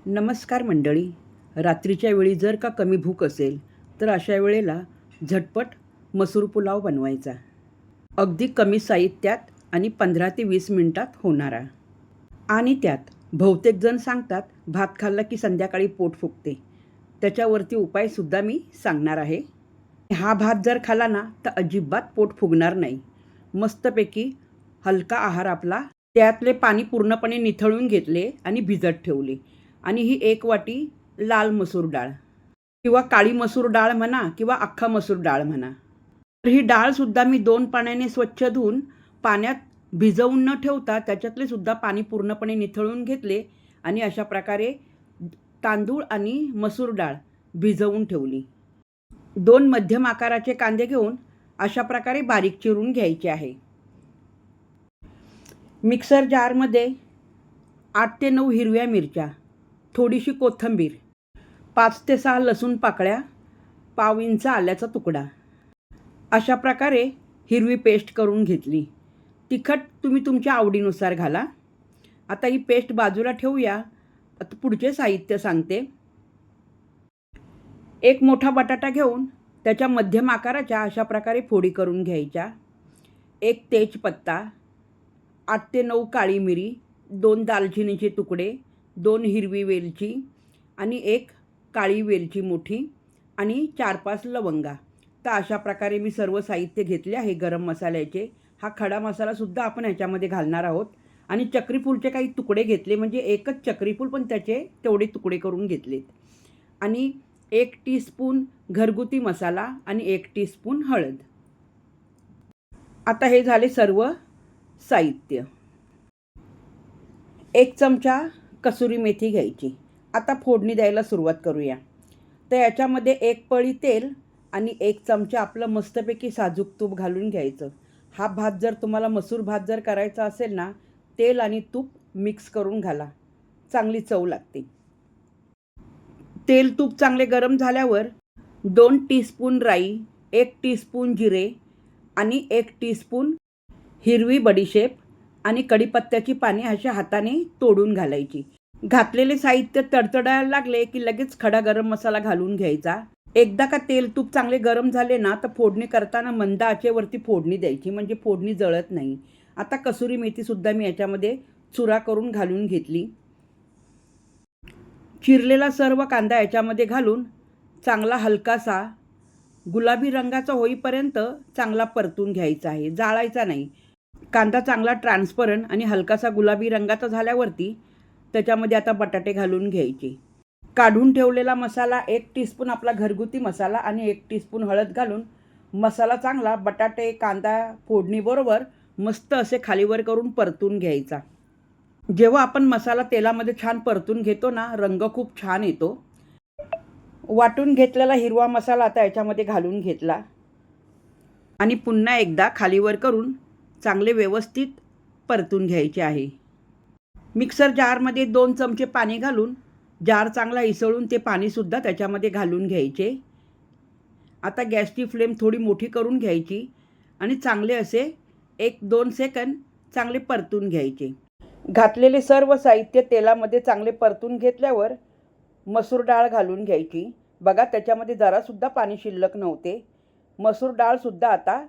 नमस्कार मंडळी. रात्रीच्या वेळी जर का कमी भूक असेल तर अशा वेळेला झटपट मसूर पुलाव बनवायचा. अगदी कमी साहित्यात आणि 15 ते 20 मिनिटात होणारा. आणि त्यात बहुतेक जण सांगतात भात खाल्ला की संध्याकाळी पोट फुगते. त्याच्यावरती उपायसुद्धा मी सांगणार आहे. हा भात जर खाल्ला ना तर अजिबात पोट फुगणार नाही. मस्तपैकी हलका आहार आपला. त्यातले पाणी पूर्णपणे निथळून घेतले आणि भिजत ठेवले. आणि ही 1 वाटी लाल मसूर डाळ किंवा काळी मसूर डाळ म्हणा किंवा अख्खा मसूर डाळ म्हणा. तर ही डाळसुद्धा मी 2 पाण्याने स्वच्छ धुवून पाण्यात भिजवून न ठेवता त्याच्यातले सुद्धा पाणी पूर्णपणे निथळून घेतले आणि अशा प्रकारे तांदूळ आणि मसूर डाळ भिजवून ठेवली. 2 मध्यम आकाराचे कांदे घेऊन अशा प्रकारे बारीक चिरून घ्यायचे आहे. मिक्सर जारमध्ये 8 ते 9 हिरव्या मिरच्या, थोडीशी कोथिंबीर, 5 ते 6 लसूण पाकळ्या, पाव इंच आल्याचा तुकडा अशा प्रकारे हिरवी पेस्ट करून घेतली. तिखट तुम्ही तुमच्या आवडीनुसार घाला. आता ही पेस्ट बाजूला ठेवूया. आता पुढचे साहित्य सांगते. 1 मोठा बटाटा घेऊन त्याच्या मध्यम आकाराच्या अशा प्रकारे फोडी करून घ्यायच्या. 1 तेजपत्ता, 8 ते 9 काळी मिरी, 2 दालचिनीचे तुकडे, 2 हिरवी वेलची आणि 1 काळी वेलची मोठी आणि 4-5 लवंगा. तर अशा प्रकारे मी सर्व साहित्य घेतले आहे गरम मसाल्याचे. हा खडा मसालासुद्धा आपण ह्याच्यामध्ये घालणार आहोत. आणि चक्रीफूलचे काही तुकडे घेतले, म्हणजे एकच चक्रीफूल पण त्याचे तेवढे तुकडे करून घेतलेत. आणि 1 टीस्पून घरगुती मसाला आणि 1 टीस्पून हळद. आता हे झाले सर्व साहित्य. 1 चमचा कसुरी मेथी घ्यायची. आता फोडणी द्यायला सुरुवात करूया. तर याच्यामध्ये 1 पळी तेल आणि 1 चमचा आपलं मस्तपैकी साजूक तूप घालून घ्यायचं. हा भात जर तुम्हाला मसूर भात जर करायचा असेल ना, तेल आणि तूप मिक्स करून घाला, चांगली चव लागते. तेल तूप चांगले गरम झाल्यावर 2 टीस्पून राई, 1 टीस्पून जिरे आणि 1 टीस्पून हिरवी बडीशेप आणि कढीपत्त्याची पाने अशा हाताने तोडून घालायची. घातलेले साहित्य तडतडायला लागले की लगेच खडा गरम मसाला घालून घ्यायचा. एकदा का तेल तूप चांगले गरम झाले ना तर फोडणी करताना मंद आचेवरती फोडणी द्यायची, म्हणजे फोडणी जळत नाही. आता कसुरी मेथीसुद्धा मी याच्यामध्ये चुरा करून घालून घेतली. चिरलेला सर्व कांदा याच्यामध्ये घालून चांगला हलकासा गुलाबी रंगाचा होईपर्यंत चांगला परतून घ्यायचा आहे, जाळायचा नाही. कांदा चांगला ट्रान्सपरंट आणि हलकासा गुलाबी रंगाचा झाल्यावरती त्याच्यामध्ये आता बटाटे घालून घ्यायचे. काढून ठेवलेला मसाला 1 टीस्पून आपला घरगुती मसाला आणि 1 टीस्पून हळद घालून मसाला चांगला बटाटे कांदा फोडणीबरोबर मस्त असे खालीवर करून परतून घ्यायचा. जेव्हा आपण मसाला तेलामध्ये छान परतून घेतो ना, रंग खूप छान येतो. वाटून घेतलेला हिरवा मसाला आता याच्यामध्ये घालून घेतला आणि पुन्हा एकदा खालीवर करून चांगले व्यवस्थित परतून घ्यायचे आहे. मिक्सर जारमध्ये 2 चमचे पाणी घालून जार चांगला इसळून ते पाणीसुद्धा त्याच्यामध्ये घालून घ्यायचे. आता गॅसची फ्लेम थोडी मोठी करून घ्यायची आणि चांगले असे 1-2 सेकंद चांगले परतून घ्यायचे. घातलेले सर्व साहित्य तेलामध्ये चांगले परतून घेतल्यावर मसूर डाळ घालून घ्यायची. बघा त्याच्यामध्ये जरासुद्धा पाणी शिल्लक नव्हते. मसूर डाळसुद्धा आता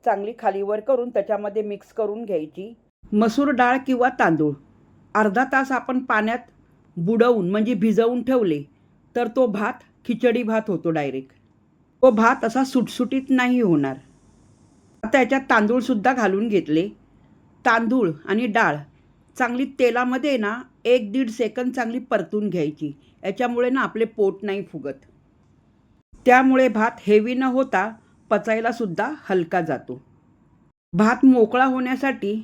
चांगली खालीवर करून त्याच्यामध्ये मिक्स करून घ्यायची. मसूर डाळ किंवा तांदूळ अर्धा तास आपण पाण्यात बुडवून म्हणजे भिजवून ठेवले तर तो भात खिचडी भात होतो डायरेक्ट. तो भात असा सुटसुटीत नाही होणार. आता याच्यात तांदूळसुद्धा घालून घेतले. तांदूळ आणि डाळ चांगली तेलामध्ये ना 1-1.5 सेकंद चांगली परतून घ्यायची. याच्यामुळे ना आपले पोट नाही फुगत. त्यामुळे भात हेवी न होता पचायलासुद्धा हलका जातो. भात मोकळा होण्यासाठी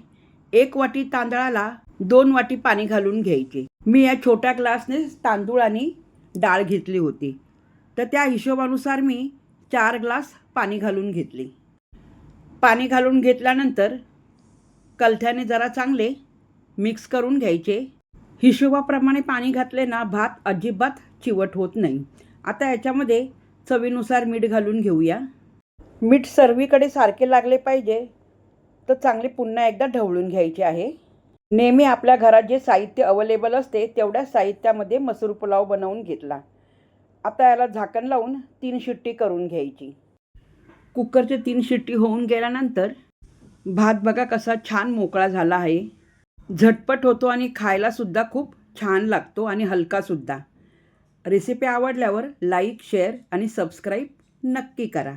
1 वाटी तांदळाला 2 वाटी पाणी घालून घ्यायचे. मी या छोट्या ग्लासने तांदूळ आणि डाळ घेतली होती, तर त्या हिशोबानुसार मी 4 ग्लास पाणी घालून घेतले. पाणी घालून घेतल्यानंतर कलथ्याने जरा चांगले मिक्स करून घ्यायचे. हिशोबाप्रमाणे पाणी घातले ना भात अजिबात चिवट होत नाही. आता याच्यामध्ये चवीनुसार मीठ घालून घेऊया. मीठ सर्वीकडे सारखे लागले पाहिजे, तर चांगले पुन्हा एकदा ढवळून घ्यायचे आहे. नेहमी आपल्या घरात जे साहित्य अवेलेबल असते तेवढ्याच साहित्यामध्ये मसूर पुलाव बनवून घेतला. आता याला झाकण लावून 3 शिट्टी करून घ्यायची. कुकरचे 3 शिट्टी होऊन गेल्यानंतर भात बघा कसा छान मोकळा झाला आहे. झटपट होतो आणि खायलासुद्धा खूप छान लागतो आणि हलकासुद्धा. रेसिपी आवडल्यावर लाईक, शेअर आणि सबस्क्राईब नक्की करा.